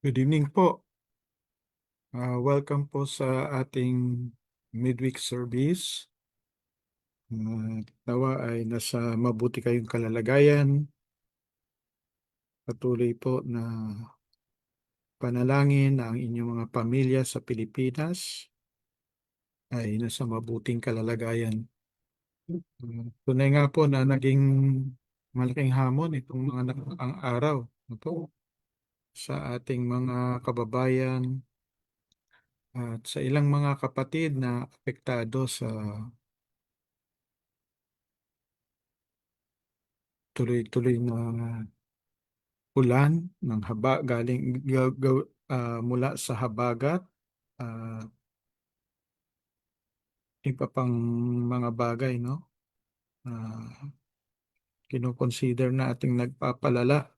Good evening po. Welcome po sa ating midweek service. Nawa ay nasa mabuti kayong kalalagayan. Patuloy po na panalangin na ang inyong mga pamilya sa Pilipinas ay nasa mabuting kalalagayan. Tunay nga po na naging malaking hamon itong mga nakaraang araw na po sa ating mga kababayan at sa ilang mga kapatid na apektado sa tuloy-tuloy na ulan ng mula sa habagat, ah, iba pang mga bagay, no? Ah, Kino-consider nating nagpapalala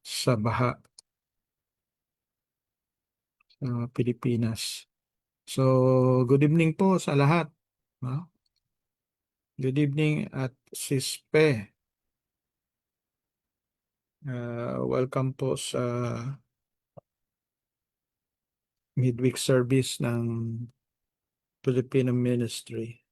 sa baha sa Pilipinas. So, good evening po sa lahat, no? Good evening at Sispe. Welcome po sa midweek service ng Filipino Ministry.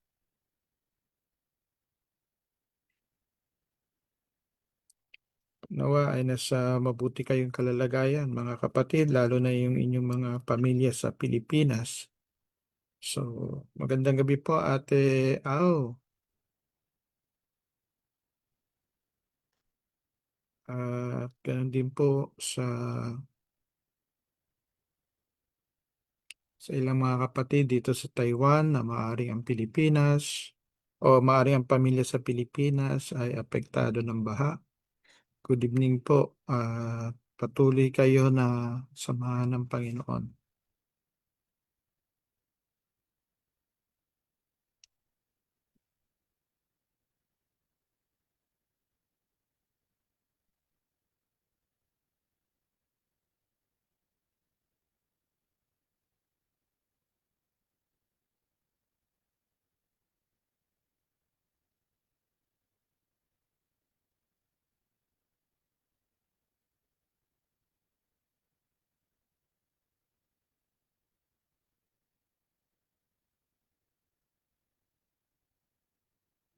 Nawa ay nasa mabuti kayong kalalagayan, mga kapatid, lalo na yung inyong mga pamilya sa Pilipinas. So, magandang gabi po, Ate Al. At ganun din po sa ilang mga kapatid dito sa Taiwan na maaring ang Pilipinas o maaring ang pamilya sa Pilipinas ay apektado ng baha. Good evening po. Patuloy kayo na samahan ng Panginoon.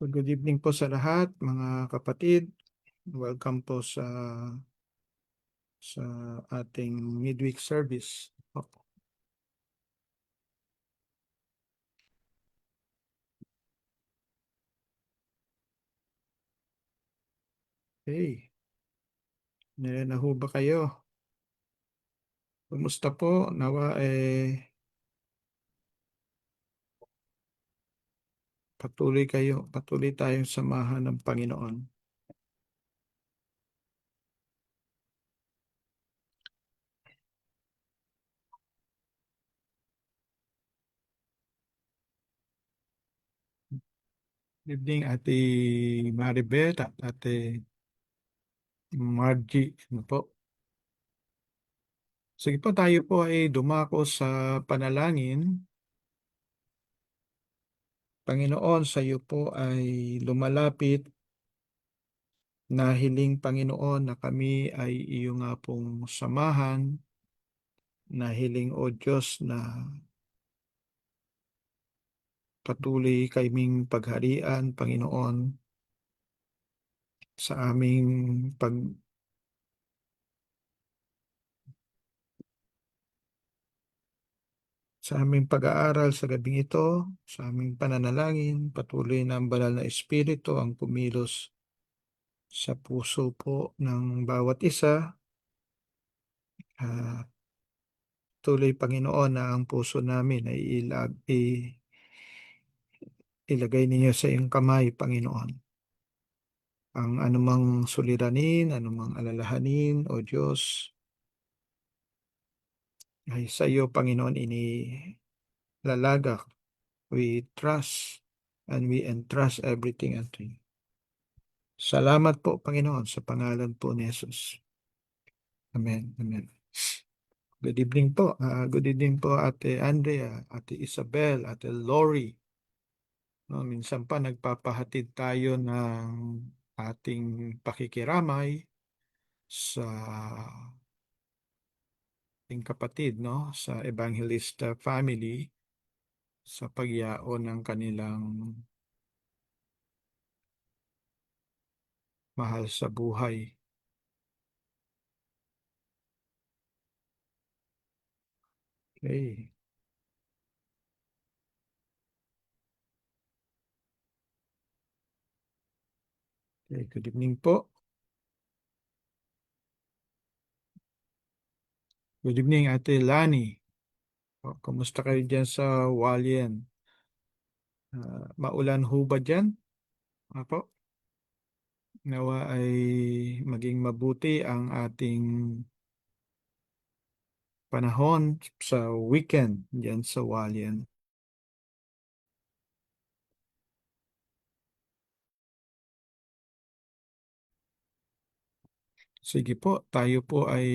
Good evening po sa lahat, mga kapatid. Welcome po sa ating midweek service. Hey, na ho ba kayo? Kumusta po? Nawa patuloy tayong samahan ng Panginoon. Good evening, Ate Maribel at Ate Margie. Ano po? Sige po, tayo po ay dumako sa panalangin. Panginoon, sa iyo po ay lumalapit na hiling, Panginoon, na kami ay iyo nga pong samahan, na hiling, O Diyos, na patuloy kaming pagharian, Panginoon, sa aming pag sa aming pag-aaral sa gabing ito, sa aming pananalangin, patuloy na ang banal na Espiritu ang kumilos sa puso po ng bawat isa. Tuloy, Panginoon, na ang puso namin ay ilagay ninyo sa iyong kamay, Panginoon. Ang anumang suliranin, anumang alalahanin, O Diyos, ay sa iyo, Panginoon, inilalagak. We trust and we entrust everything unto you. Salamat po, Panginoon, sa pangalan po ni Jesus. Amen. Amen. Good evening po. Good evening po, Ate Andrea, Ate Isabel, Ate Lori. No, minsan pa nagpapahatid tayo ng ating pakikiramay sa ating kapatid, no, sa Evangelista family sa pagyaon ng kanilang mahal sa buhay. Okay. Okay, good evening po. Good evening, Ate Lani. O, kumusta kayo dyan sa Walien? Maulan ho ba dyan? Apo, nawa ay maging mabuti ang ating panahon sa weekend dyan sa Walien. Sige po, tayo po ay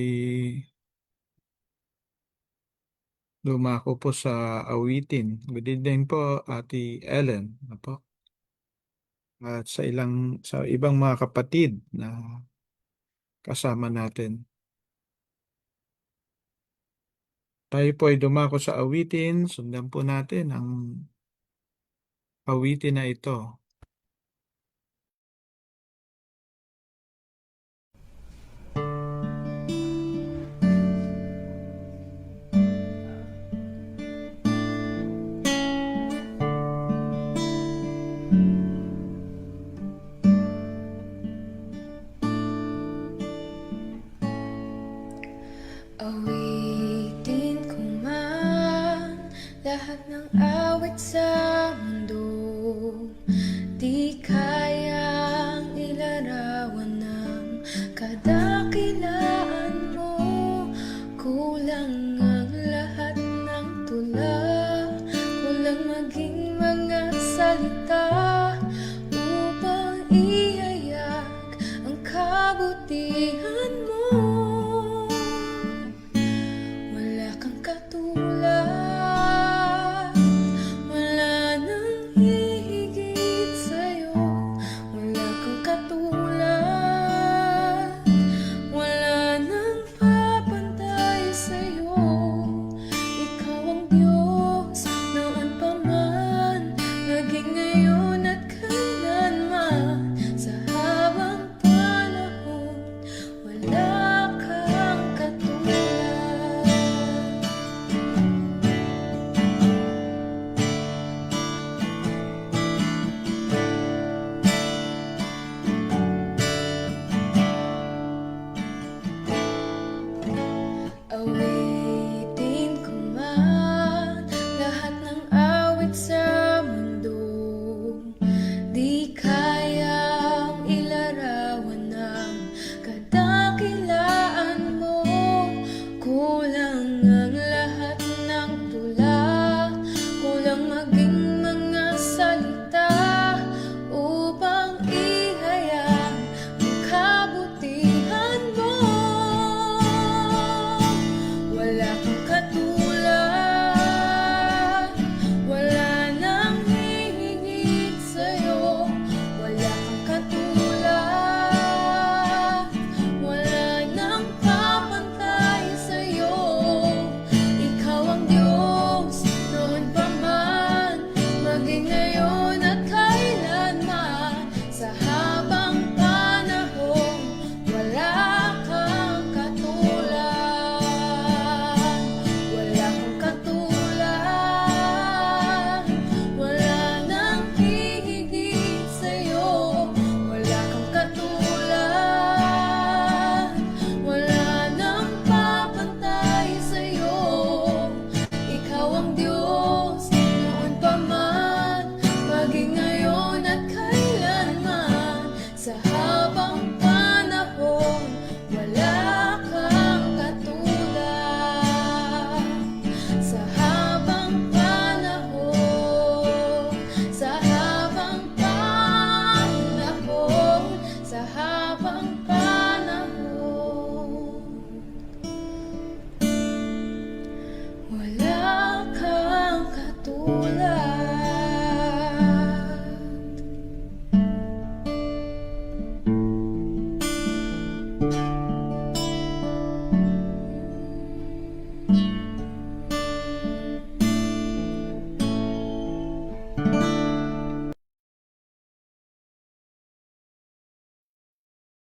lumako po sa awitin. Good evening po, Ate Ellen. Apo. At sa ibang mga kapatid na kasama natin. Tayo po ay dumako sa awitin. Sundan po natin ang awitin na ito. Awitin ko man lahat ng awit sa mundo,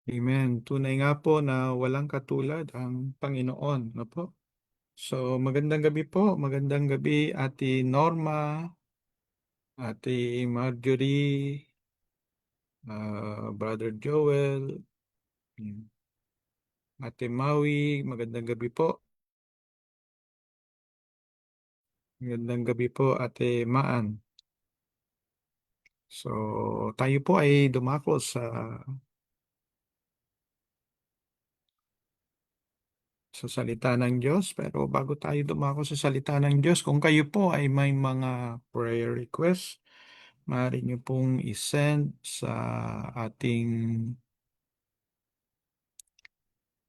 Amen. Tunay nga po na walang katulad ang Panginoon. No po? So, magandang gabi po. Magandang gabi, Ate Norma, Ate Marjorie, Brother Joel, mm, Ate Maui. Magandang gabi po. Magandang gabi po, Ate Maan. So, tayo po ay dumako sa salita ng Diyos. Pero bago tayo dumako sa salita ng Diyos, kung kayo po ay may mga prayer request, maaari niyo pong isend sa ating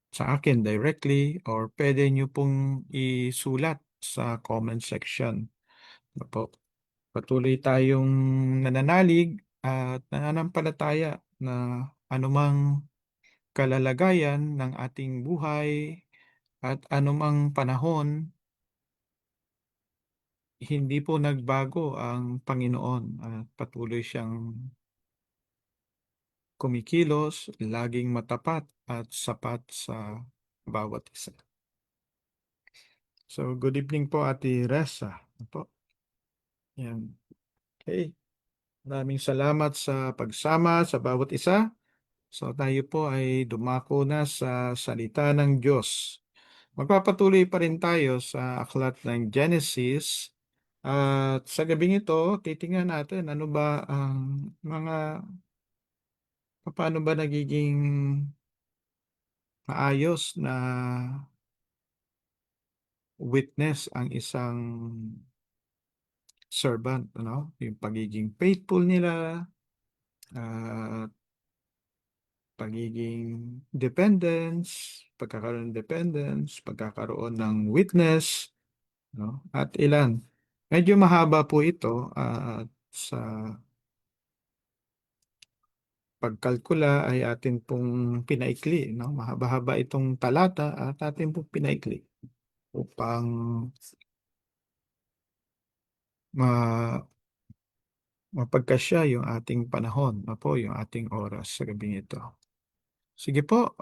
sa akin directly or pwede niyo pong isulat sa comment section. Ano po? Patuloy tayong nananalig at nananampalataya na anumang kalalagayan ng ating buhay at anumang panahon, hindi po nagbago ang Panginoon at patuloy siyang kumikilos, laging matapat at sapat sa bawat isa. So, good evening po, Ate Ressa. Ano po? Yan. Okay. Maraming salamat sa pagsama sa bawat isa. So, tayo po ay dumako na sa salita ng Diyos. Magpapatuloy pa rin tayo sa aklat ng Genesis. At sa gabing ito, titingnan natin ano ba ang paano ba nagiging maayos na witness ang isang servant, ano? Yung pagiging faithful nila, at pagiging dependence, pagkakaroon ng witness, no? At ilan. Medyo mahaba po ito at sa pagkalkula ay atin pong pinaikli, no? Mahaba-haba itong talata at atin pong pinaikli upang ma mapagkasya yung ating panahon, po, yung ating oras sa gabing ito. Sige po,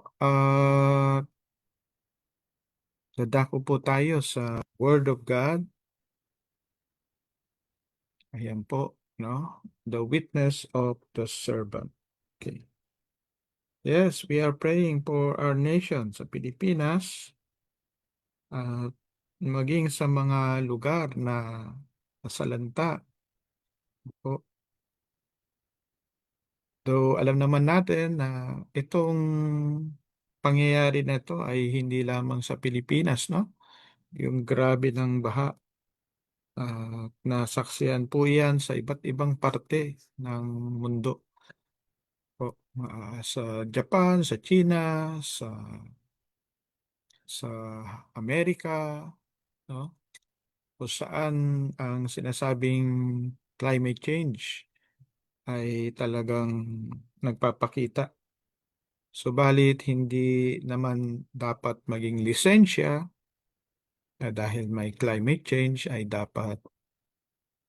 dadako po tayo sa Word of God. Ayan po, no? The witness of the servant. Okay. Yes, we are praying for our nation sa Pilipinas at maging sa mga lugar na nasalanta po. Though alam naman natin na itong pangyayari na ito ay hindi lamang sa Pilipinas, no? Yung grabe ng baha, nasaksihan po yan sa iba't ibang parte ng mundo po. Sa Japan, sa China, sa Amerika, no? Kung saan ang sinasabing climate change ay talagang nagpapakita. Subalit hindi naman dapat maging lisensya na dahil may climate change ay dapat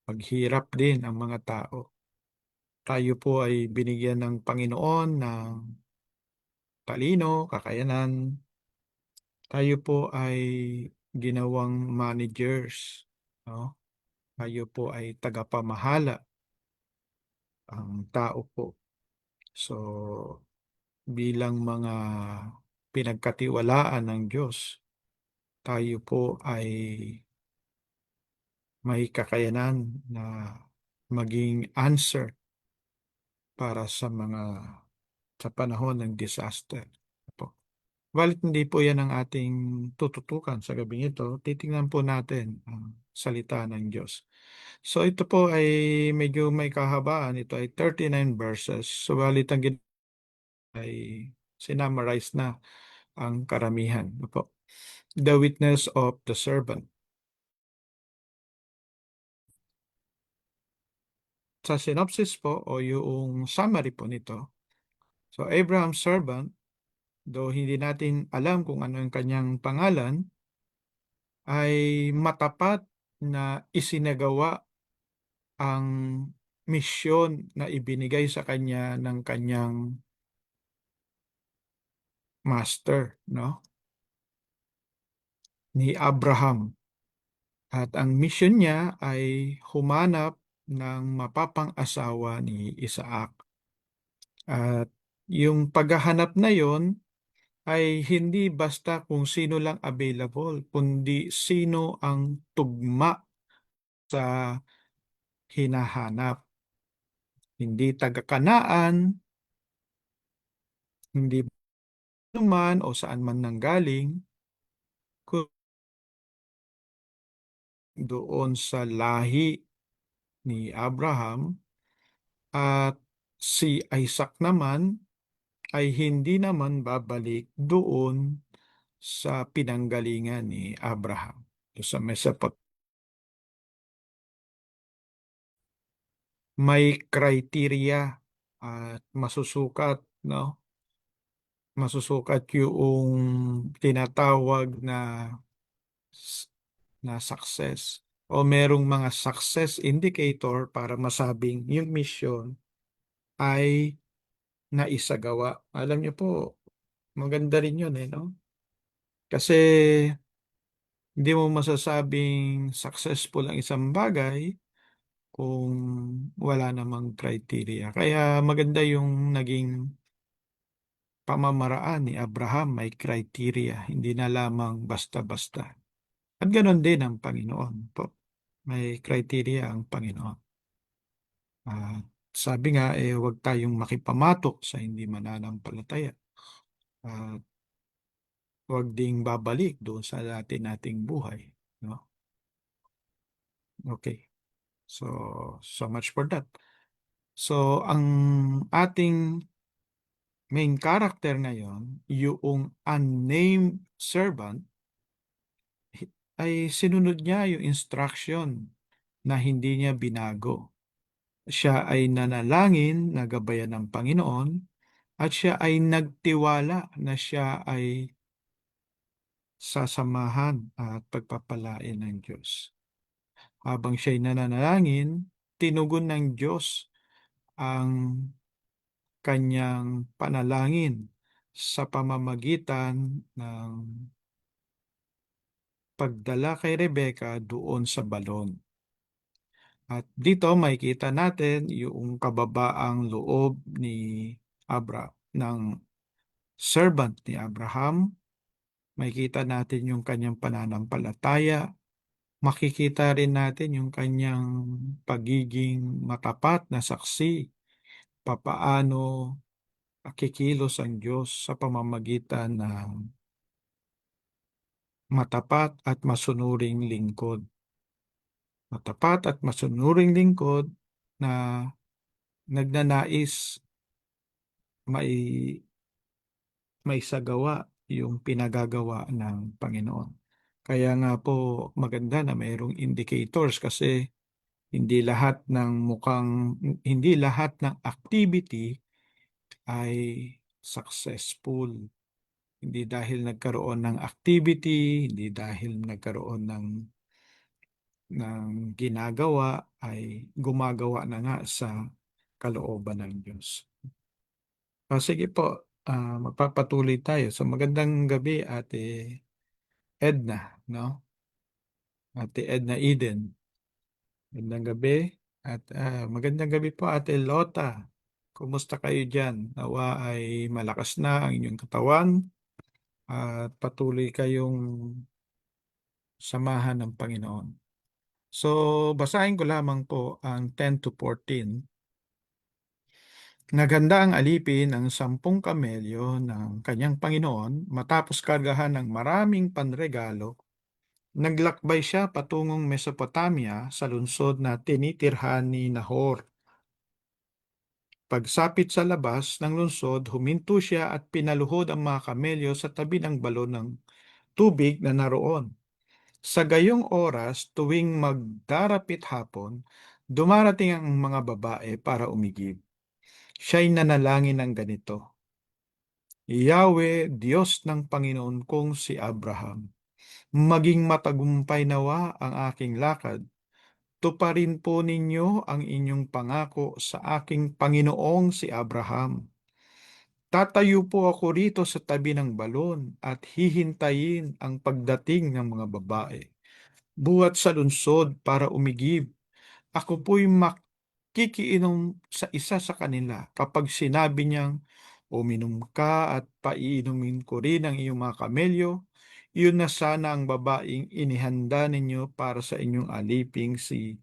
maghirap din ang mga tao. Tayo po ay binigyan ng Panginoon ng talino, kakayanan. Tayo po ay ginawang managers, no? Tayo po ay tagapamahala ang tao po. So, bilang mga pinagkatiwalaan ng Diyos, tayo po ay may kakayanan na maging answer para sa panahon ng disaster. Po. Balit hindi po yan ang ating tututukan sa gabing ito. Titingnan po natin ang salita ng Diyos. So ito po ay medyo may kahabaan. Ito ay 39 verses. Subalit ang ay sinamarize na ang karamihan. Po. The witness of the servant. Sa synopsis po o yung summary po nito. So Abraham's servant, though hindi natin alam kung ano ang kanyang pangalan, ay matapat na isinagawa ang misyon na ibinigay sa kanya ng kanyang master, no? Ni Abraham. At ang mission niya ay humanap ng mapapang-asawa ni Isaac. At yung paghahanap na yon ay hindi basta kung sino lang available, kundi sino ang tugma sa hinahanap. Hindi taga-Kanaan, hindi naman o saan man nanggaling, kung doon sa lahi ni Abraham. At si Isaac naman ay hindi naman babalik doon sa pinanggalingan ni Abraham. Sa Mesopotamia, may criteria at masusukat, no? Masusukat yung tinatawag na success o merong mga success indicator para masabing yung mission ay naisagawa. Alam niyo po, maganda rin yun no? Kasi hindi mo masasabing successful ang isang bagay kung wala namang criteria. Kaya maganda yung naging pamamaraan ni Abraham, may criteria, hindi na lamang basta-basta. At ganon din ang Panginoon po. May criteria ang Panginoon. At sabi nga, huwag tayong makipamatok sa hindi mananampalataya. At huwag ding babalik doon sa dati nating buhay. No? Okay. So much for that. So, ang ating main character ngayon, yung unnamed servant, ay sinunod niya yung instruction na hindi niya binago. Siya ay nanalangin na gabayan ng Panginoon at siya ay nagtiwala na siya ay sasamahan at pagpapalain ng Diyos. Habang siya'y nananalangin, tinugon ng Diyos ang kanyang panalangin sa pamamagitan ng pagdala kay Rebecca doon sa balon. At dito makikita natin yung kababaang loob ni ng servant ni Abraham. Makikita natin yung kanyang pananampalataya. Makikita rin natin yung kanyang pagiging matapat na saksi. Papaano kikilos ang Diyos sa pamamagitan ng matapat at masunuring lingkod. Matapat at masunuring lingkod na nagnanais may sagawa yung pinagagawa ng Panginoon. Kaya nga po maganda na mayroong indicators kasi hindi lahat ng activity ay successful. Hindi dahil nagkaroon ng activity, hindi dahil nagkaroon ng ginagawa ay gumagawa na nga sa kalooban ng Diyos. Sige po, magpapatuloy tayo. So magandang gabi, Ate Edna, no? Ate Edna Eden. Magandang gabi. At magandang gabi po, Ate Lota. Kumusta kayo dyan? Nawa ay malakas na ang inyong katawan at patuloy kayong samahan ng Panginoon. So, basahin ko lamang po ang 10 to 14. Naghanda ang alipin ang 10 kamelyo ng kanyang Panginoon matapos kargahan ng maraming panregalo. Naglakbay siya patungong Mesopotamia sa lungsod na tinitirhan ni Nahor. Pagsapit sa labas ng lungsod, huminto siya at pinaluhod ang mga kamelyo sa tabi ng balon ng tubig na naroon. Sa gayong oras, tuwing magdarapit hapon, dumarating ang mga babae para umigib. Siya'y nanalangin ng ganito, Yahweh, Diyos ng Panginoon kong si Abraham, maging matagumpay nawa ang aking lakad. Tuparin po ninyo ang inyong pangako sa aking Panginoong si Abraham. Tatayo po ako rito sa tabi ng balon at hihintayin ang pagdating ng mga babae. Buhat sa lungsod para umigib. Ako po'y makikiinom sa isa sa kanila kapag sinabi niyang, uminom ka at paiinumin ko rin ang iyong mga kamelyo. Iyon na sana ang babaeng inihanda ninyo para sa inyong aliping si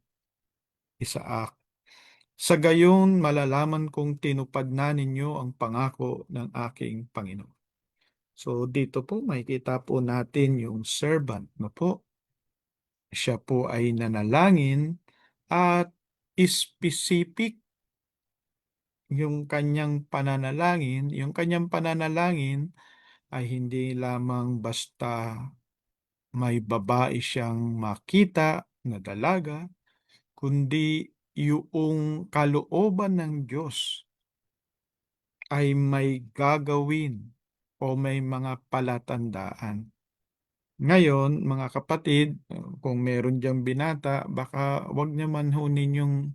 Isaac. Sa gayon, malalaman kong tinupad na ninyo ang pangako ng aking Panginoon. So, dito po makikita po natin yung servant, no po? Siya po ay nanalangin at specific yung kanyang pananalangin ay hindi lamang basta may babae siyang makita na dalaga, kundi yung kalooban ng Diyos ay may gagawin o may mga palatandaan. Ngayon, mga kapatid, kung meron diyang binata, baka wag naman ho ninyong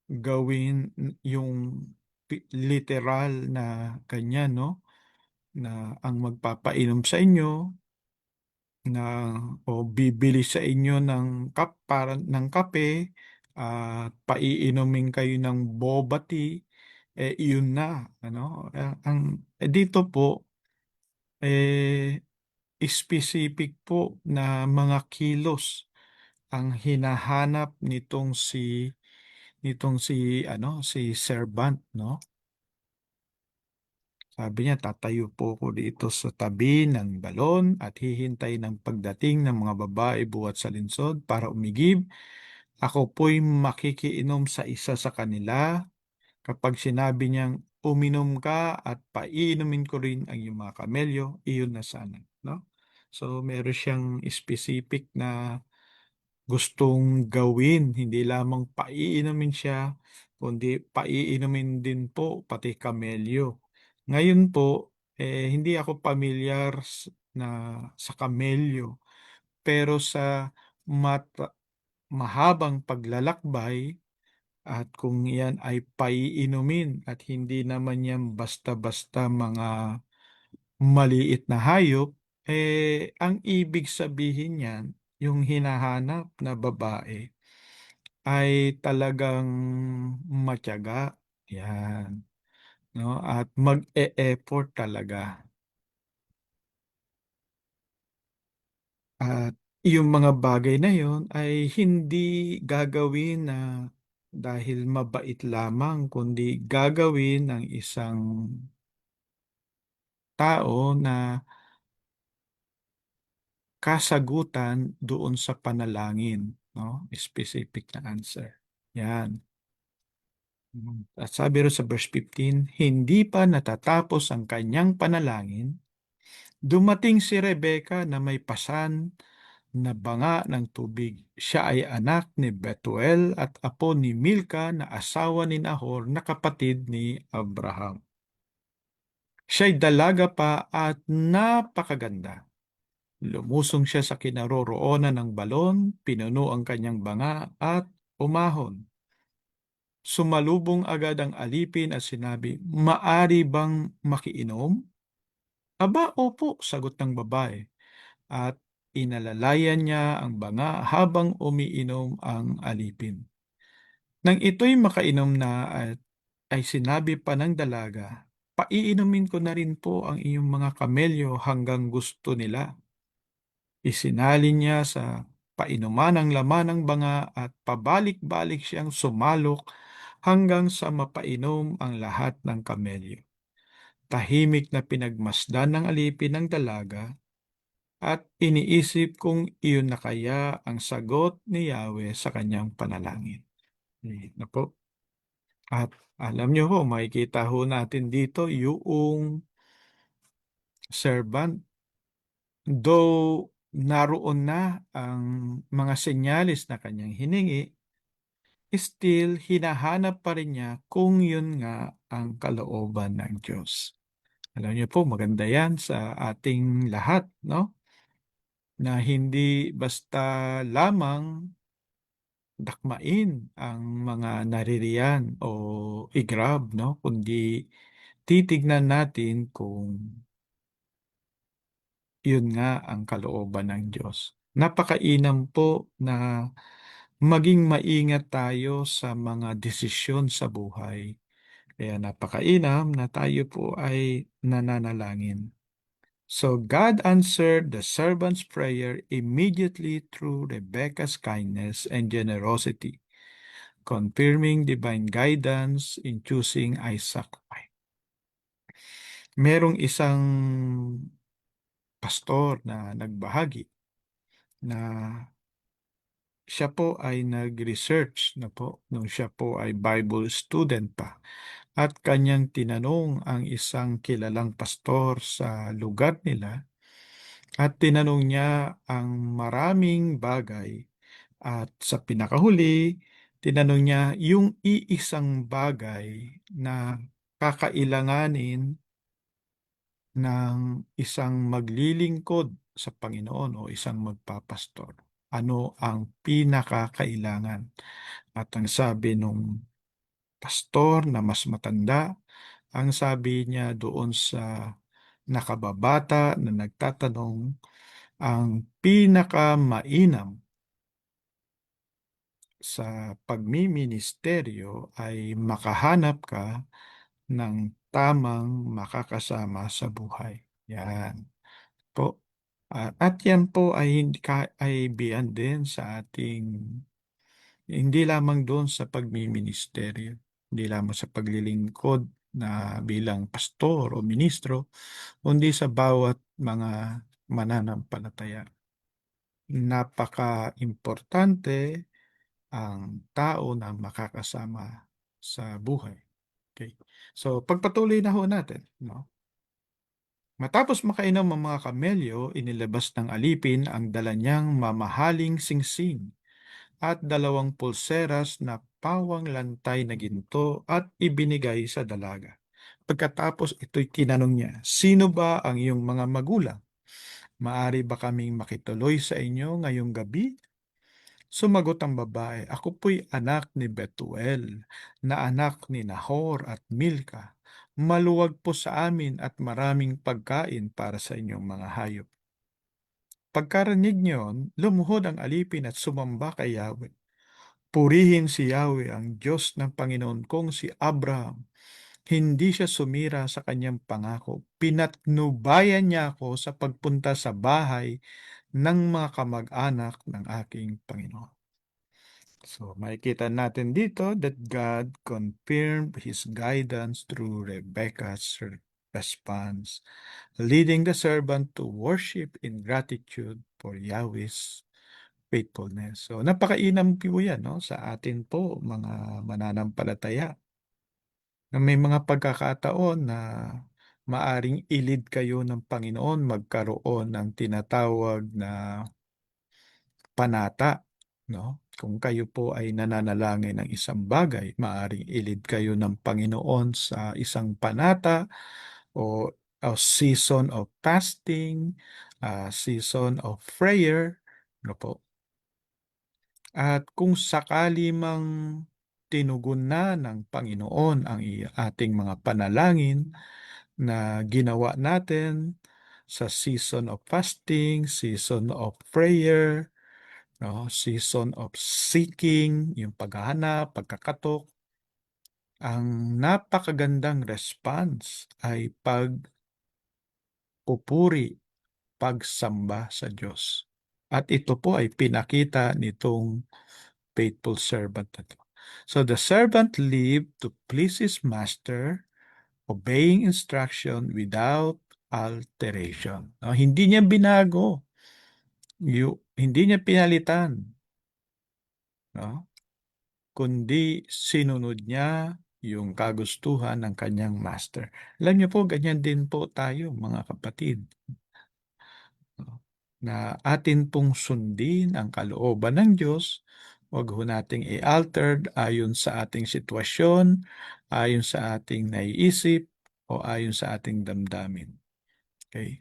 gawin yung literal na ganyan, no? Na ang magpapainom sa inyo na o bibili sa inyo ng para ng kape at paiinumin kayo ng boba tea, iyon na, ano? Dito po eh specific po na mga kilos ang hinahanap nitong si servant, no? Sabi niya, tatayo po ako dito sa tabi ng balon at hihintay ng pagdating ng mga babae buhat sa linsod para umigib. Ako po'y makikiinom sa isa sa kanila kapag sinabi niyang, uminom ka at paiinumin ko rin ang iyong mga kamelyo, iyon na sana. No? So, meron siyang specific na gustong gawin, hindi lamang paiinumin siya, kundi paiinumin din po pati kamelyo. Ngayon po, hindi ako pamilyar na sa kamelyo, pero sa mahabang paglalakbay at kung yan ay paiinumin at hindi naman yan basta-basta mga maliit na hayop, ang ibig sabihin niyan, yung hinahanap na babae ay talagang matiyaga, yan, no? At mag-e-effort talaga. At yung mga bagay na yon ay hindi gagawin na dahil mabait lamang, kundi gagawin ng isang tao na kasagutan doon sa panalangin, no? Specific na answer. Yan. At sabi ro sa verse 15, hindi pa natatapos ang kanyang panalangin, dumating si Rebeka na may pasan na banga ng tubig. Siya ay anak ni Betuel at apo ni Milka na asawa ni Nahor na kapatid ni Abraham. Siya'y dalaga pa at napakaganda. Lumusong siya sa kinaroroonan ng balon, pinuno ang kanyang banga at umahon. Sumalubong agad ang alipin at sinabi, maari bang makiinom? Aba, opo, sagot ng babae. At inalalayan niya ang banga habang umiinom ang alipin. Nang ito'y makainom na ay sinabi pa ng dalaga, paiinumin ko na rin po ang iyong mga kamelyo hanggang gusto nila. Isinalin niya sa painuman ang laman ng banga at pabalik-balik siyang sumalok hanggang sa mapainom ang lahat ng kamelyo. Tahimik na pinagmasdan ng alipin ng dalaga at iniisip kung iyon na kaya ang sagot ni Yahweh sa kanyang panalangin. Na po. At alam niyo ho, makikita ho natin dito yung servant. Though naroon na ang mga senyalis na kanyang hiningi, still hinahanap pa rin niya kung yun nga ang kalooban ng Diyos. Alam niyo po, maganda yan sa ating lahat, no? Na hindi basta lamang dakmain ang mga naririyan o i-grab, no? Kundi titignan natin kung yun nga ang kalooban ng Diyos. Napakainam po na maging maingat tayo sa mga desisyon sa buhay. Kaya napakainam na tayo po ay nananalangin. So God answered the servant's prayer immediately through Rebekah's kindness and generosity, confirming divine guidance in choosing Isaac. Merong isang pastor na nagbahagi na siya po ay nag-research na po nung siya po ay Bible student pa at kanyang tinanong ang isang kilalang pastor sa lugar nila at tinanong niya ang maraming bagay at sa pinakahuli, tinanong niya yung iisang bagay na kakailanganin ng isang maglilingkod sa Panginoon o isang magpapastor. Ano ang pinakakailangan? At ang sabi nung pastor na mas matanda, ang sabi niya doon sa nakababata na nagtatanong, ang pinakamainam sa pagmiministeryo ay makahanap ka ng tamang makakasama sa buhay. Yan po. At yan po ay ay beyond din sa ating hindi lamang doon sa pagmiministeryo, hindi lamang sa paglilingkod na bilang pastor o ministro, kundi sa bawat mga mananampalataya. Napaka-importante ang tao na makakasama sa buhay. Okay. So, pagpatuloy na ho natin, no? Matapos makainom ang mga kamelyo, inilabas ng alipin ang dala niyang mamahaling singsing at 2 pulseras na pawang lantay na ginto at ibinigay sa dalaga. Pagkatapos ito'y tinanong niya, "Sino ba ang iyong mga magulang? Maari ba kaming makituloy sa inyo ngayong gabi?" Sumagot ang babae, "Ako po'y anak ni Betuel, na anak ni Nahor at Milka. Maluwag po sa amin at maraming pagkain para sa inyong mga hayop." Pagkarinig niyon, lumuhod ang alipin at sumamba kay Yahweh. "Purihin si Yahweh, ang Diyos ng Panginoon kong si Abraham. Hindi siya sumira sa kanyang pangako. Pinatnubayan niya ako sa pagpunta sa bahay ng mga kamag-anak ng aking Panginoon." So, makikita natin dito that God confirmed His guidance through Rebecca's response, leading the servant to worship in gratitude for Yahweh's faithfulness. So, napakainam po yan, no? Sa atin po, mga mananampalataya, na may mga pagkakataon na maaring ilid kayo ng Panginoon magkaroon ng tinatawag na panata, no? Kung kayo po ay nananalangin ng isang bagay, maaring ilid kayo ng Panginoon sa isang panata o season of fasting, season of prayer, no po. At kung sakali mang tinugon na ng Panginoon ang ating mga panalangin na ginawa natin sa season of fasting, season of prayer, no? Season of seeking, yung paghahanap, pagkakatok, ang napakagandang response ay pagpupuri, pagsamba sa Diyos. At ito po ay pinakita nitong faithful servant na to. So the servant lived to please his master, obeying instruction without alteration. No, hindi niya binago, hindi niya pinalitan, no? Kundi sinunod niya yung kagustuhan ng kanyang master. Alam niyo po, ganyan din po tayo, mga kapatid, no? Na atin pong sundin ang kalooban ng Diyos, huwag ho nating i-altered ayon sa ating sitwasyon, ayon sa ating naiisip, o ayon sa ating damdamin. Okay?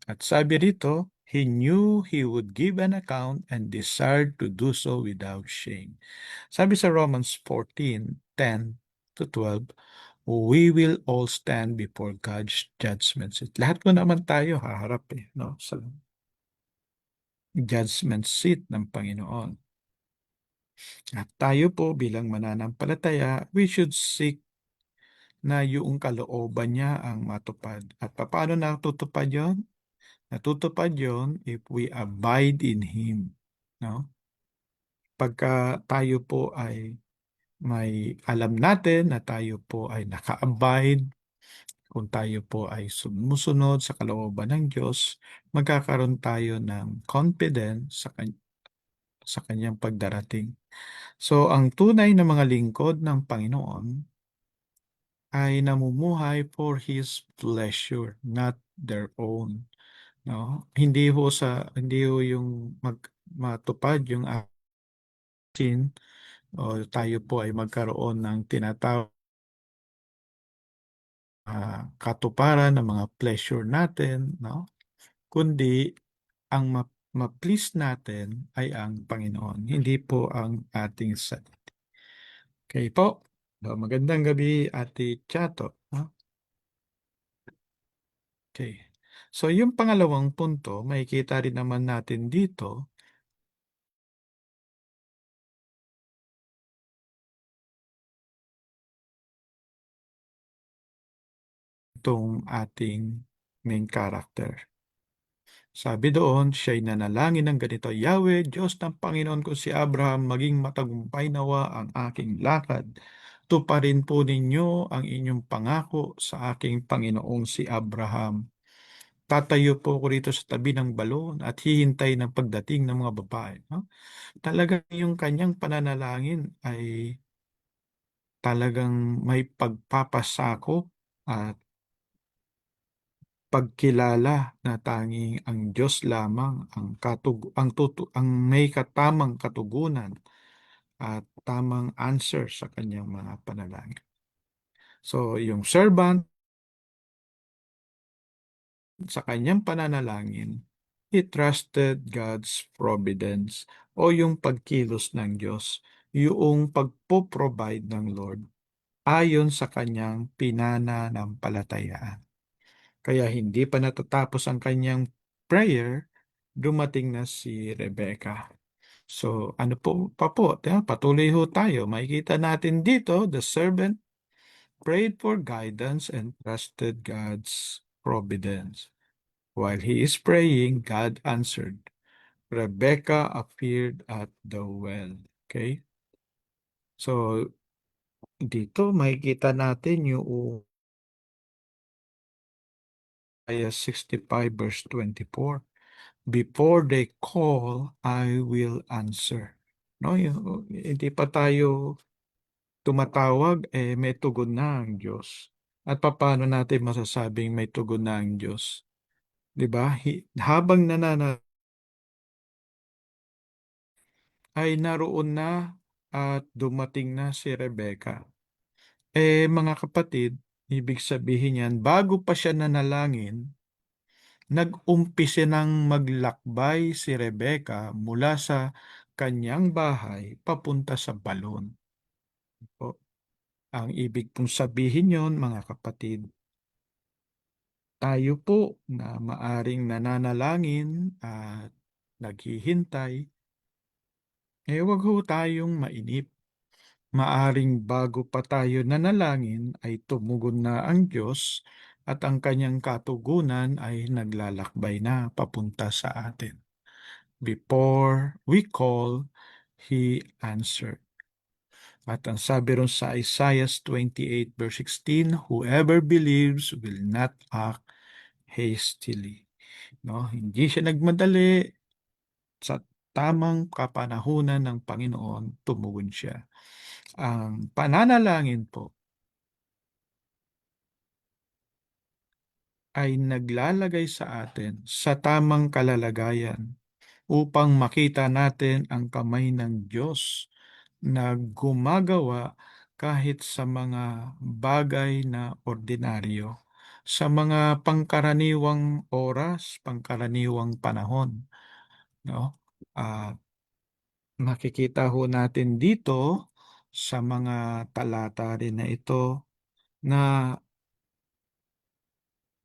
At sabi rito, he knew he would give an account and desired to do so without shame. Sabi sa Romans 14:10-12, we will all stand before God's judgment seat. Lahat po naman tayo haharap no, sa judgment seat ng Panginoon. At tayo po bilang mananampalataya, we should seek na yung kalooban niya ang matupad. At paano natutupad yon? Natutupad yon if we abide in Him. No? Pagka tayo po ay may alam natin na tayo po ay naka-abide, kung tayo po ay sumusunod sa kalooban ng Diyos, magkakaroon tayo ng confidence sa kanyang pagdarating. So, ang tunay na mga lingkod ng Panginoon ay namumuhay for His pleasure, not their own. No? Hindi ho yung matupad yung atin o tayo po ay magkaroon ng tinatawag katuparan ng mga pleasure natin, no? Kundi ang ma-please natin ay ang Panginoon, hindi po ang ating sarili. Okay po. So, magandang gabi, Ate Chato. No? Okay. So, yung pangalawang punto, makikita rin naman natin dito, itong ating main character. Sabi doon, siya'y nanalangin ng ganito, Yahweh, Diyos ng Panginoon ko si Abraham, maging matagumpay nawa ang aking lakad. Tuparin po ninyo ang inyong pangako sa aking Panginoong si Abraham. Tatayo po ko rito sa tabi ng balon at hihintay ng pagdating ng mga babae. No? Talagang yung kanyang pananalangin ay talagang may pagpapasako at pagkilala na tanging ang Diyos lamang ang may katamang katugunan at tamang answer sa kanyang mga panalangin. So, yung servant sa kanyang pananalangin, he trusted God's providence o yung pagkilos ng Diyos, yung pagpo-provide ng Lord ayon sa kanyang pinananampalatayaan. Kaya hindi pa natatapos ang kanyang prayer, dumating na si Rebecca. So, ano po pa po? Patuloy ho tayo. Makikita natin dito, the servant prayed for guidance and trusted God's providence. While he is praying, God answered. Rebecca appeared at the well. Okay? So, dito makikita natin yung Isaiah 65 verse 24. Before they call, I will answer. No, hindi pa tayo tumatawag, may tugon na ang Diyos. At paano natin masasabing may tugon na ang Diyos? 'Di ba? Habang ay naroon na at dumating na si Rebecca. Mga kapatid, ibig sabihin yan, bago pa siya nanalangin, nag-umpisa ng maglakbay si Rebecca mula sa kanyang bahay papunta sa balon. Po. Ang ibig pong sabihin yon, mga kapatid, tayo po na maaring nananalangin at naghihintay, wag ho tayong mainip. Maaring bago pa tayo nanalangin ay tumugon na ang Diyos at ang kanyang katugunan ay naglalakbay na papunta sa atin. Before we call, He answered. At ang sabi ron sa Isaiah 28 verse 16, whoever believes will not act hastily. No, hindi siya nagmadali. Sa tamang kapanahunan ng Panginoon, tumugon siya. Ang pananalangin po ay naglalagay sa atin sa tamang kalalagayan upang makita natin ang kamay ng Diyos na gumagawa kahit sa mga bagay na ordinaryo, sa mga pangkaraniwang oras, pangkaraniwang panahon, no? At makikita ho natin dito sa mga talata rin na ito na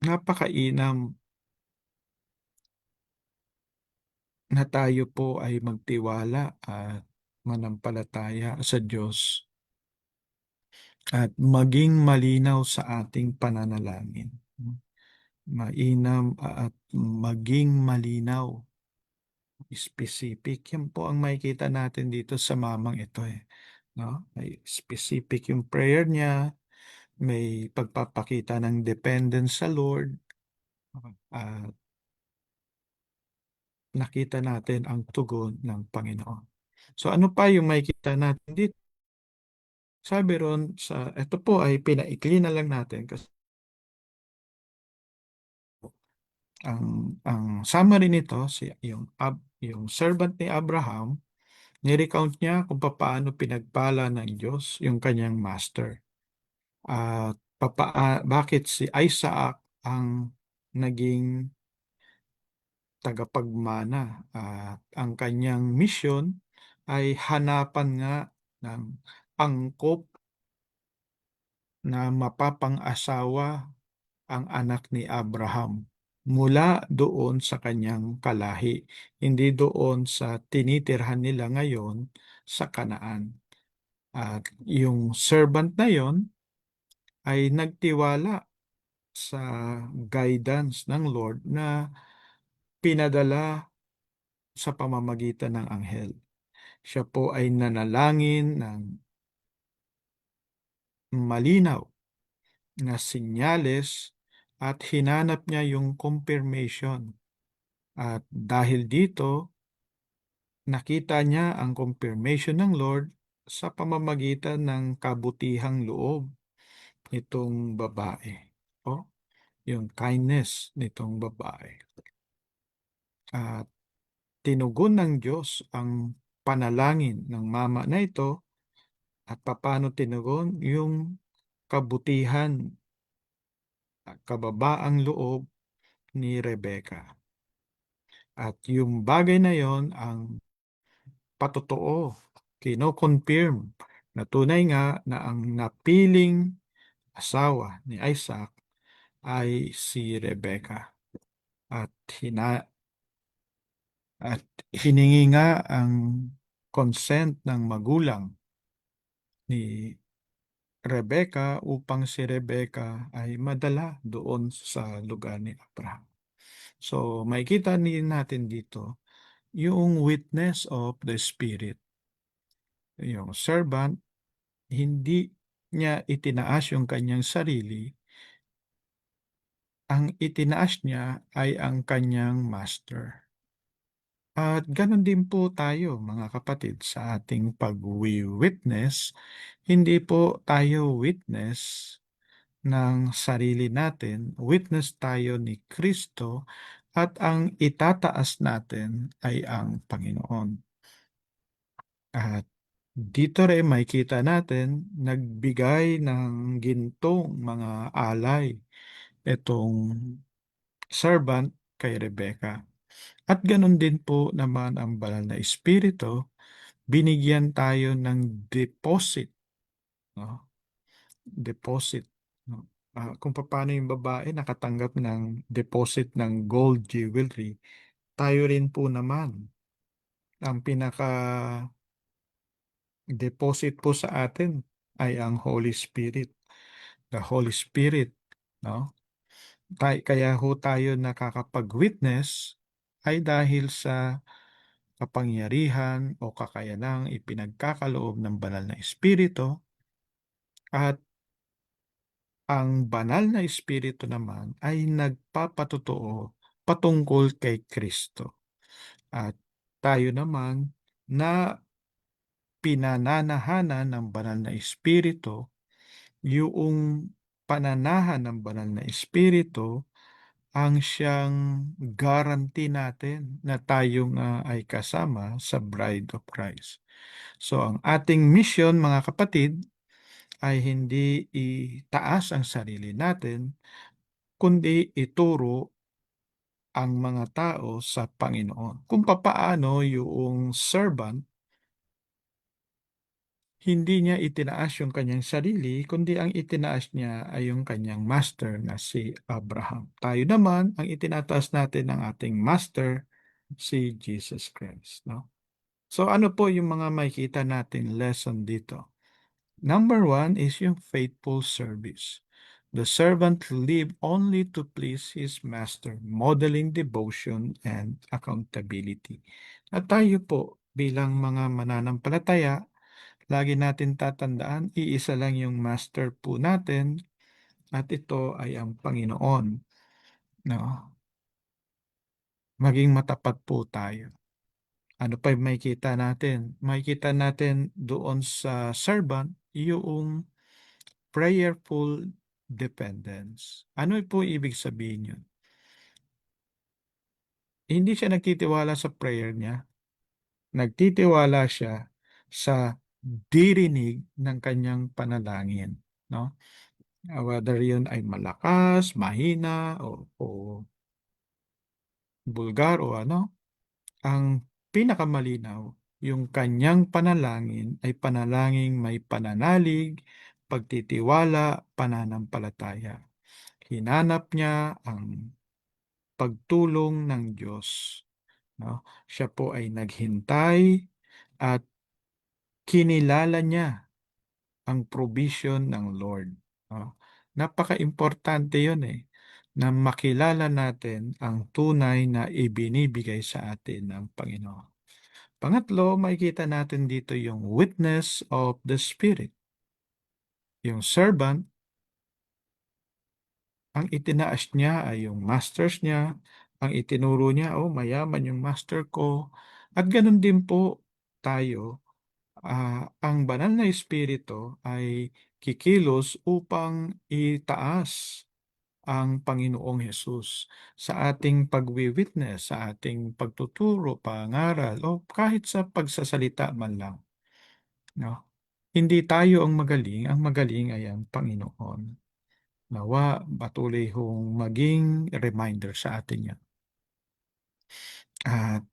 napakainam na tayo po ay magtiwala at manampalataya sa Diyos at maging malinaw sa ating pananalangin. Mainam at maging malinaw, specific. Yan po ang makikita natin dito sa mamang ito eh. No? May specific yung prayer niya, may pagpapakita ng dependence sa Lord, at nakita natin ang tugon ng Panginoon. So ano pa yung makikita natin dito? Sabi ron ito po ay pinaikli na lang natin kasi ang summary nito yung servant ni Abraham, ni-recount niya kung paano pinagpala ng Diyos yung kanyang master. At bakit si Isaac ang naging tagapagmana at ang kanyang mission ay hanapan nga ng angkop na mapapang-asawa ang anak ni Abraham mula doon sa kanyang kalahi, hindi doon sa tinitirhan nila ngayon sa Kanaan. At yung servant na yon ay nagtiwala sa guidance ng Lord na pinadala sa pamamagitan ng anghel. Siya po ay nanalangin ng malinaw na sinyales at hinanap niya yung confirmation. At dahil dito, nakita niya ang confirmation ng Lord sa pamamagitan ng kabutihang loob nitong babae. O, yung kindness nitong babae. At tinugon ng Diyos ang panalangin ng mama na ito. At paano tinugon? Yung kabutihan at kababaang loob ni Rebecca. At yung bagay na yon ang patotoo, kino-confirm na tunay nga na ang napiling asawa ni Isaac ay si Rebecca. At, at hiningi nga ang consent ng magulang ni Rebecca upang si Rebecca ay madala doon sa lugar ni Abraham. So, makikita din natin dito yung witness of the Spirit. Yung servant, hindi niya itinaas yung kanyang sarili. Ang itinaas niya ay ang kanyang master. At ganun din po tayo, mga kapatid, sa ating pag-witness. Hindi po tayo witness ng sarili natin, witness tayo ni Kristo at ang itataas natin ay ang Panginoon. At dito rin makikita natin, nagbigay ng gintong mga alay itong servant kay Rebecca. At ganun din po naman ang banal na Espiritu, binigyan tayo ng deposit, no? Deposit. No? Kung paano yung babae nakatanggap ng deposit ng gold jewelry, tayo rin po naman ang pinaka-deposit po sa atin ay ang Holy Spirit. The Holy Spirit, no? Kaya ho tayo nakakapag-witness ay dahil sa kapangyarihan o kakayanang ipinagkakaloob ng banal na Espiritu at ang banal na Espiritu naman ay nagpapatotoo patungkol kay Kristo. At tayo naman na pinananahanan ng banal na Espiritu, yung pananahan ng banal na Espiritu ang siyang guarantee natin na tayo nga ay kasama sa Bride of Christ. So ang ating mission, mga kapatid, ay hindi itaas ang sarili natin, kundi ituro ang mga tao sa Panginoon. Kung papaano yung servant Hindi niya itinaas yung kanyang sarili, kundi ang itinaas niya ay yung kanyang master na si Abraham. Tayo naman, ang itinataas natin ng ating master, si Jesus Christ. No? So ano po yung mga makikita natin lesson dito? Number one is yung faithful service. The servant lived only to please his master, modeling devotion and accountability. At tayo po bilang mga mananampalataya, lagi natin tatandaan, iisa lang yung master po natin at ito ay ang Panginoon. No? Maging matapat po tayo. Ano pa yung makikita natin? Makikita natin doon sa servant yung prayerful dependence. Ano po ibig sabihin yun? Hindi siya nagtitiwala sa prayer niya. Nagtitiwala siya sa dirinig ng kanyang panalangin. No? Whether yun ay malakas, mahina, o bulgar o ano, ang pinakamalinaw, yung kanyang panalangin ay panalangin may pananalig, pagtitiwala, pananampalataya. Hinanap niya ang pagtulong ng Diyos. No? Siya po ay naghintay at kinilala niya ang provision ng Lord. No? Napaka-importante yun na makilala natin ang tunay na ibinibigay sa atin ng Panginoon. Pangatlo, makikita natin dito yung witness of the Spirit. Yung servant, ang itinaas niya ay yung masters niya, ang itinuro niya, oh, mayaman yung master ko. At ganun din po tayo, ang banal na espiritu ay kikilos upang itaas ang Panginoong Hesus sa ating pagwi-witness, sa ating pagtuturo, pangaral, o kahit sa pagsasalita man lang. No? Hindi tayo ang magaling ay ang Panginoon. Nawa patuloy hong maging reminder sa atin yan. At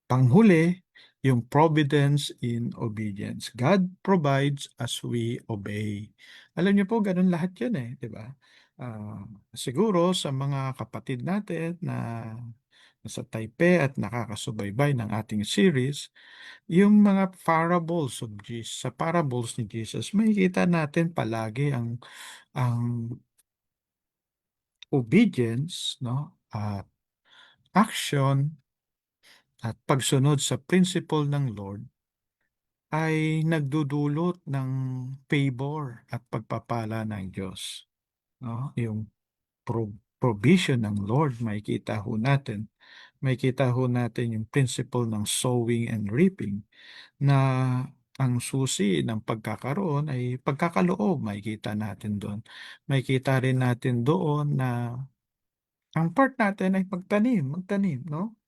panghuli, yung providence in obedience. God provides as we obey. Alam niyo po, ganun lahat yun di ba? Ah, siguro sa mga kapatid natin na nasa Taipei at nakakasubaybay ng ating series, yung mga parables of Jesus, sa parables ni Jesus, makikita natin palagi ang obedience, no? At action at pagsunod sa principle ng Lord ay nagdudulot ng favor at pagpapala ng Diyos. No? Yung provision ng Lord, makikita ho natin. Makikita ho natin yung principle ng sowing and reaping na ang susi ng pagkakaroon ay pagkakaloob. Makikita natin doon. Makikita rin natin doon na ang part natin ay magtanim, no?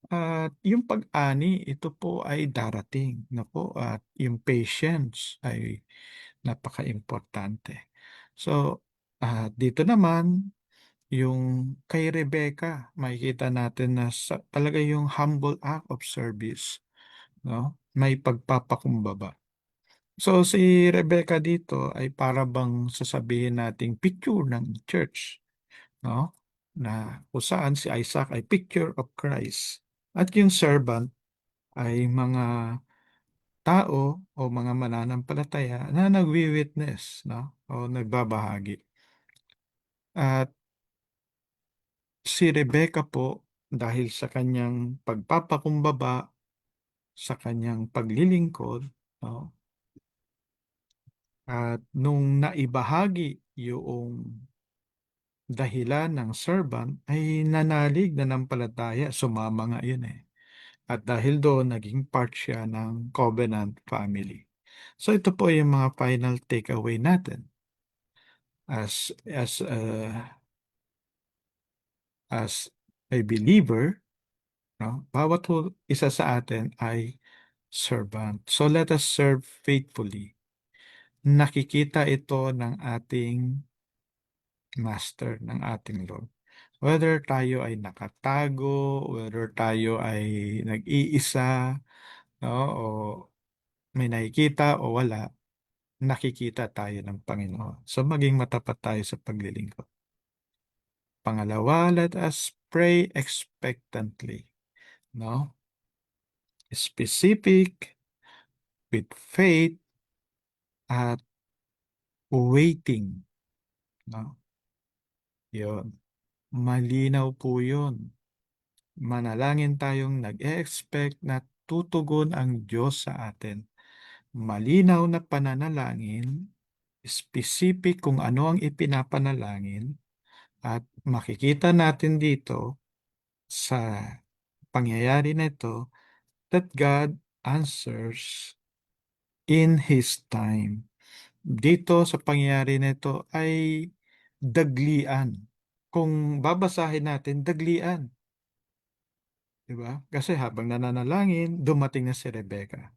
At yung pag-ani, ito po ay darating na po at yung patience ay napaka-importante. So, dito naman, yung kay Rebecca, makikita natin na talaga yung humble act of service, no? May pagpapakumbaba. So, si Rebecca dito ay para bang sasabihin nating picture ng church, no? Na kung saan si Isaac ay picture of Christ. At yung servant ay mga tao o mga mananampalataya na nagwi-witness, no? O nagbabahagi. At si Rebecca po, dahil sa kanyang pagpapakumbaba, sa kanyang paglilingkod, no? At nung naibahagi yung dahilan ng servant, ay nanalig na ng palataya, sumama nga yun At dahil doon, naging part siya ng covenant family. So ito po yung mga final takeaway natin as a believer, no? Bawat isa sa atin ay servant. So let us serve faithfully. Nakikita ito ng ating master, ng ating Lord. Whether tayo ay nakatago, whether tayo ay nag-iisa, no? O may nakikita o wala, nakikita tayo ng Panginoon. So maging matapat tayo sa paglilingkod. Pangalawa, let us pray expectantly. No? Specific, with faith, at waiting. No? Yun. Malinaw po yun. Manalangin tayong nag-e-expect na tutugon ang Diyos sa atin. Malinaw na pananalangin, specific kung ano ang ipinapanalangin, at makikita natin dito sa pangyayari na ito that God answers in His time. Dito sa pangyayari na ito ay daglian. Kung babasahin natin, daglian. Diba? Kasi habang nananalangin, dumating na si Rebecca.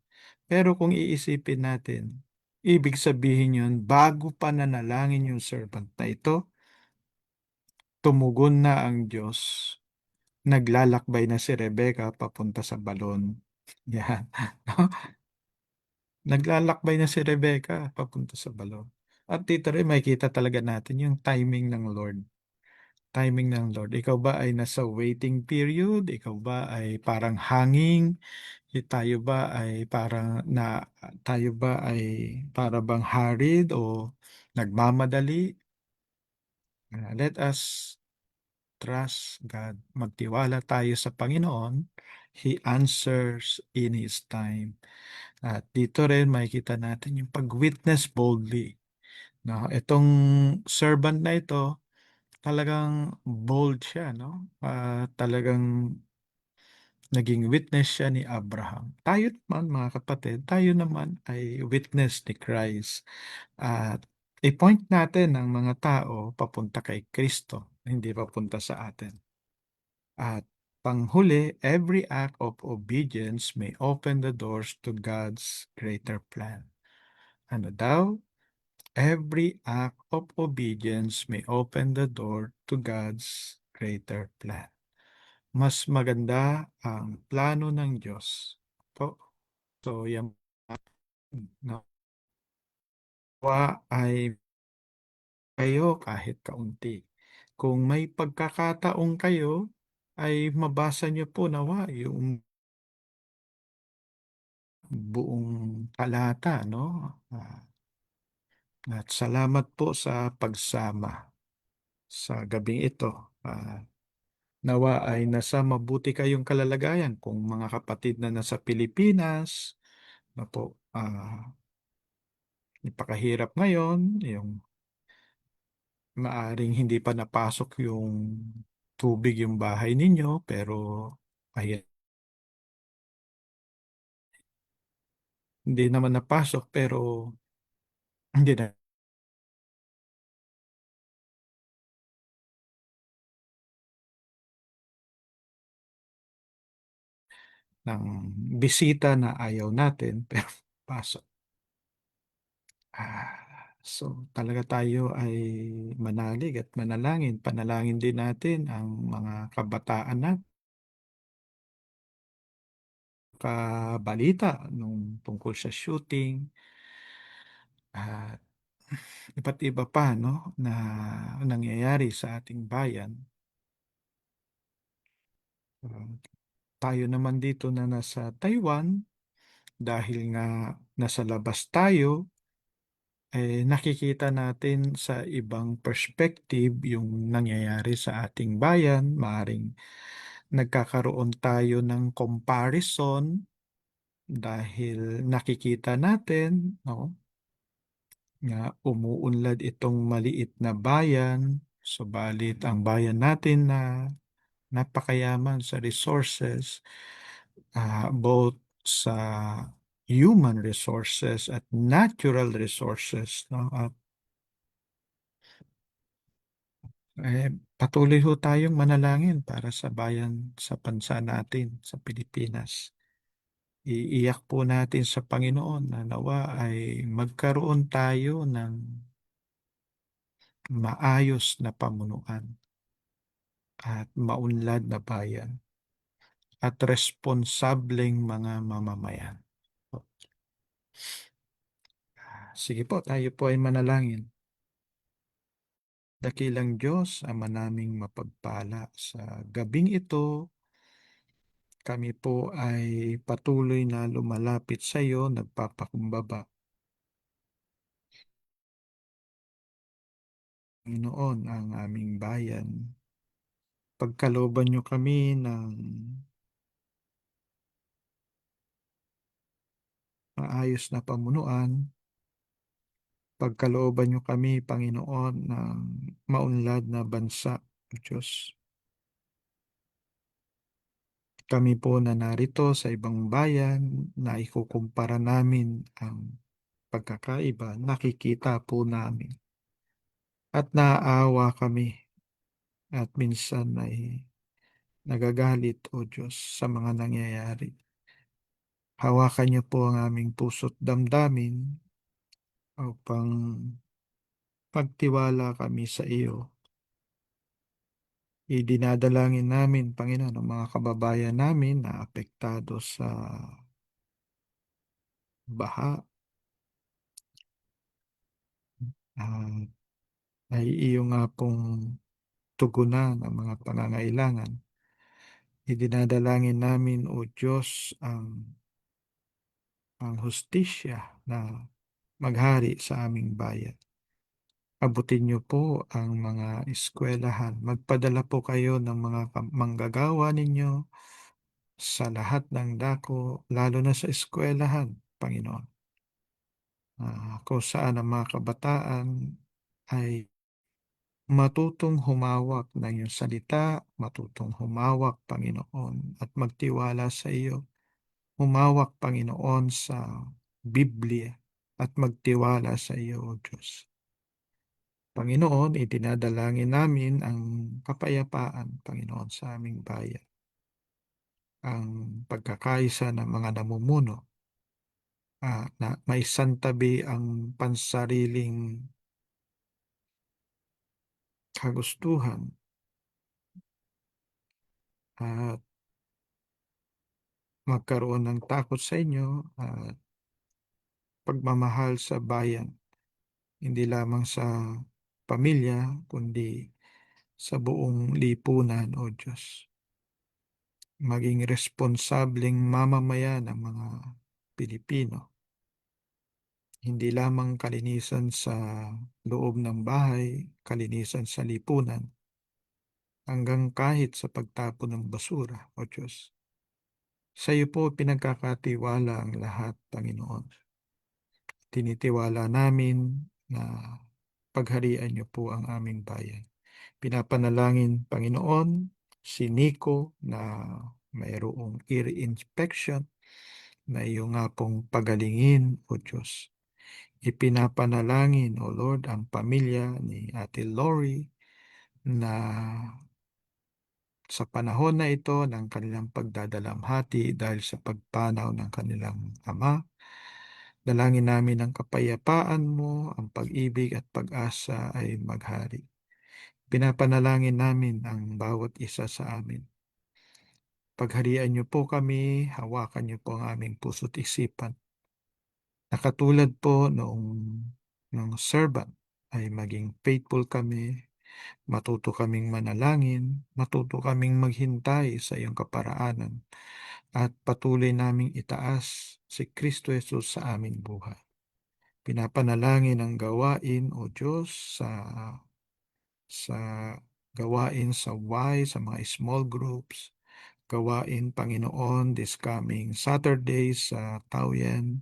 Pero kung iisipin natin, ibig sabihin yun, bago pa nanalangin yung servant na ito, tumugon na ang Diyos. Naglalakbay na si Rebecca papunta sa balon. Yan. Naglalakbay na si Rebecca papunta sa balon. At dito rin makikita talaga natin yung timing ng Lord. Timing ng Lord. Ikaw ba ay nasa waiting period? Ikaw ba ay parang hanging? Tayo ba ay tayo ba ay para bang harid o nagmamadali? Let us trust God. Magtiwala tayo sa Panginoon. He answers in His time. At dito rin makikita natin yung pag-witness boldly. No, itong servant na ito, talagang bold siya, no? Talagang naging witness siya ni Abraham. Tayo naman, mga kapatid, tayo naman ay witness ni Christ. At i-point natin ang mga tao papunta kay Kristo, hindi papunta sa atin. At panghuli, every act of obedience may open the doors to God's greater plan. Ano daw? Every act of obedience may open the door to God's greater plan. Mas maganda ang plano ng Diyos. Po. So, yan nawa ay kayo kahit kaunti. Kung may pagkakataong kayo, ay mabasa niyo po nawa yung buong talata, no? At salamat po sa pagsama sa gabing ito. Nawa ay nasa mabuti kayong kalalagayan kung mga kapatid na nasa Pilipinas, na po, ipakahirap ngayon, yung maaring hindi pa napasok yung tubig yung bahay ninyo, pero ayan, hindi naman napasok, pero hindi na ng bisita na ayaw natin, pero pasok. So talaga tayo ay manalig at manalangin. Panalangin din natin ang mga kabataan na kabalita nung tungkol sa shooting at iba't iba pa, no, na nangyayari sa ating bayan. Uh, Tayo naman dito na nasa Taiwan, dahil nga nasa labas tayo, nakikita natin sa ibang perspective yung nangyayari sa ating bayan. Maaring nagkakaroon tayo ng comparison dahil nakikita natin, no, nga umuunlad itong maliit na bayan, subalit ang bayan natin na napakayaman sa resources, both sa human resources at natural resources, no? At patuloy ho tayong manalangin para sa bayan, sa bansa natin, sa Pilipinas. Iiyak po natin sa Panginoon na nawa ay magkaroon tayo ng maayos na pamunuan at maunlad na bayan at responsableng mga mamamayan. Sige po, tayo po ay manalangin. Dakilang Diyos, Ama naming mapagpala, sa gabing ito, kami po ay patuloy na lumalapit sa iyo, nagpapakumbaba. Panginoon, ang aming bayan, pagkalooban niyo kami ng maayos na pamunuan, pagkalooban niyo kami, Panginoon, ng maunlad na bansa, O Diyos. Kami po na narito sa ibang bayan na ikukumpara namin ang pagkakaiba, nakikita po namin at naaawa kami at minsan ay nagagalit, O Diyos, sa mga nangyayari. Hawakan niyo po ang aming puso't damdamin upang pagtiwala kami sa iyo. Idinadalangin namin, Panginoon, ang mga kababayan namin na apektado sa baha, ah, ay iyo nga pong tugunan ang mga pangangailangan. Idinadalangin namin, O Diyos, ang hustisya na maghari sa aming bayan. Abutin niyo po ang mga eskwelahan. Magpadala po kayo ng mga manggagawa ninyo sa lahat ng dako, lalo na sa eskwelahan, Panginoon. Kung saan ang mga kabataan ay matutong humawak ng iyong salita, matutong humawak, Panginoon, at magtiwala sa iyo. Humawak, Panginoon, sa Biblia at magtiwala sa iyo, O Diyos. Panginoon, itinadalangin namin ang kapayapaan, Panginoon, sa aming bayan. Ang pagkakaisa ng mga namumuno, na maisantabi ang pansariling kagustuhan at magkaroon ng takot sa inyo at pagmamahal sa bayan, hindi lamang sa pamilya, kundi sa buong lipunan, O Diyos. Maging responsableng mamamayan ng mga Pilipino. Hindi lamang kalinisan sa loob ng bahay, kalinisan sa lipunan, hanggang kahit sa pagtapon ng basura, O Diyos. Sa iyo po pinagkakatiwala ang lahat, Panginoon. Tinitiwala namin na pagharian niyo po ang aming bayan. Pinapanalangin, Panginoon, si Nico na mayroong ear inspection na iyo nga pong pagalingin, O Diyos. Ipinapanalangin, O Lord, ang pamilya ni Ate Lori na sa panahon na ito ng kanilang pagdadalamhati dahil sa pagpanaw ng kanilang ama, dalangin namin ang kapayapaan mo, ang pag-ibig at pag-asa ay maghari. Pinapanalangin namin ang bawat isa sa amin. Pagharian niyo po kami, hawakan niyo po ang aming puso't isipan. Nakatulad po noong servant ay maging faithful kami, matuto kaming manalangin, matuto kaming maghintay sa iyong kaparaanan, at patuloy naming itaas si Kristo Jesus sa aming buhay. Pinapanalangin ang gawain, O Diyos, sa gawain sa sa mga small groups, gawain, Panginoon, this coming Saturday sa Taoyuan,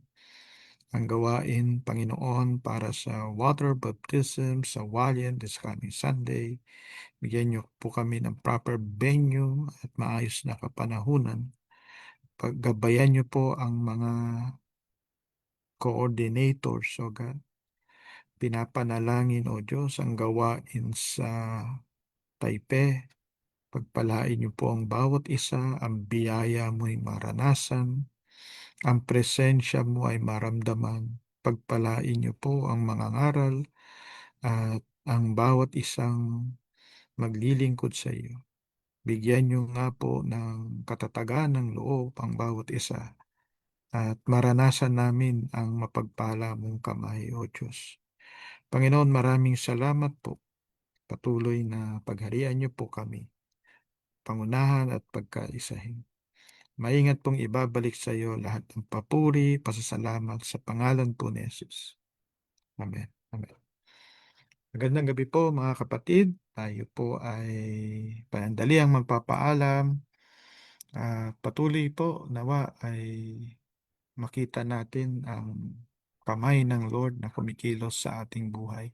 ang gawain, Panginoon, para sa water baptism sa Hualien this coming Sunday. Bigyan niyo po kami ng proper venue at maayos na kapanahunan. Paggabayan niyo po ang mga coordinators, O God. Pinapanalangin, O Diyos, ang gawain sa Taipei. Pagpalain niyo po ang bawat isa, ang biyaya mo'y maranasan, ang presensya mo ay maramdaman. Pagpalain niyo po ang mga ngaral at ang bawat isang maglilingkod sa iyo. Bigyan niyo nga po ng katatagan ng loob ang bawat isa at maranasan namin ang mapagpala mong kamay, O Diyos. Panginoon, maraming salamat po. Patuloy na pagharian niyo po kami, pangunahan at pagkaisahin. Maingat pong ibabalik sa iyo lahat ng papuri, pasasalamat sa pangalan po ni Jesus. Amen. Amen. Magandang gabi po mga kapatid. Tayo po ay panandaliang magpapaalam. Patuloy po nawa ay makita natin ang kamay ng Lord na kumikilos sa ating buhay.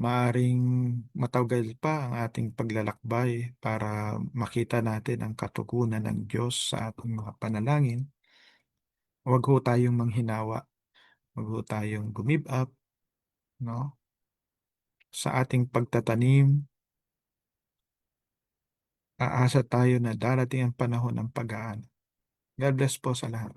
Maaring matagal pa ang ating paglalakbay para makita natin ang katugunan ng Diyos sa ating mga panalangin. Huwag ho tayong manghinawa. Huwag ho tayong give up, no? Sa ating pagtatanim, aasa tayo na darating ang panahon ng pag-aan. God bless po sa lahat.